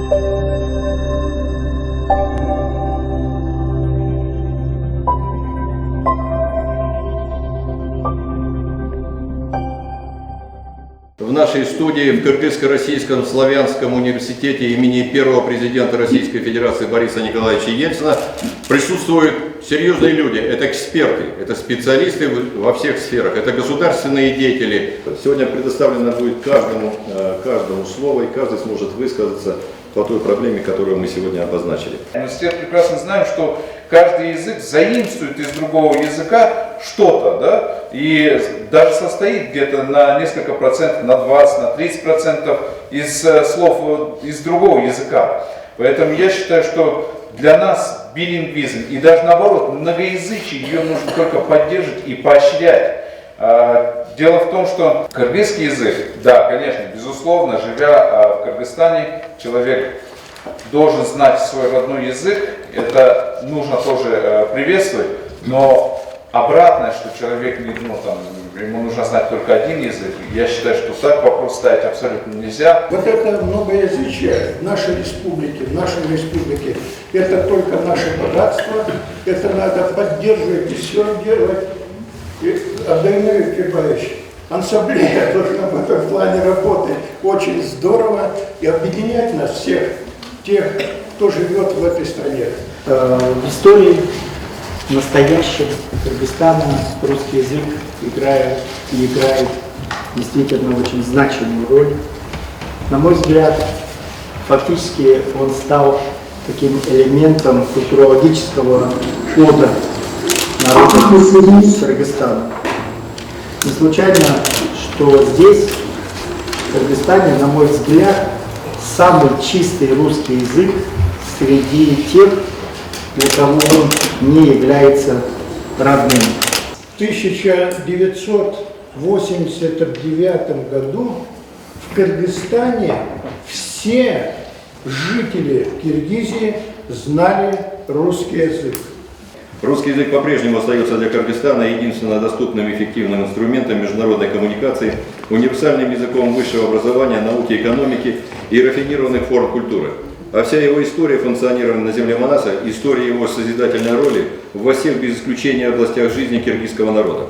В нашей студии в Кыргызско-Российском славянском университете имени первого президента Российской Федерации Бориса Николаевича Ельцина присутствуют серьезные люди. Это эксперты, это специалисты во всех сферах, это государственные деятели. Сегодня предоставлено будет каждому слово, и каждый сможет высказаться по той проблеме, которую мы сегодня обозначили. Мы все прекрасно знаем, что каждый язык заимствует из другого языка что-то, да, и даже состоит где-то на несколько процентов, на 20, на 30% из слов из другого языка. Поэтому я считаю, что для нас билингвизм и даже наоборот многоязычие, ее нужно только поддерживать и поощрять. Дело в том, что кыргызский язык, да, конечно, безусловно, живя в Кыргызстане, человек должен знать свой родной язык, это нужно тоже приветствовать, но обратное, что человек, ему нужно знать только один язык, я считаю, что так вопрос ставить абсолютно нельзя. Вот это многоязычие в нашей республике, это только наше богатство, это надо поддерживать и все делать. Абдаймир Кирбаевич, ассамблея должна в этом плане работать очень здорово и объединять нас всех, тех, кто живет в этой стране. В истории настоящего Кыргызстана русский язык играет действительно очень значимую роль. На мой взгляд, фактически он стал таким элементом культурологического кода народа Кыргызстана. Не случайно, что здесь, в Кыргызстане, на мой взгляд, самый чистый русский язык среди тех, для кого он не является родным. В 1989 году в Кыргызстане все жители Киргизии знали русский язык. Русский язык по-прежнему остается для Кыргызстана единственно доступным и эффективным инструментом международной коммуникации, универсальным языком высшего образования, науки, экономики и рафинированных форм культуры. А вся его история функционирования на земле Манаса, история его созидательной роли во всех без исключения областях жизни киргизского народа.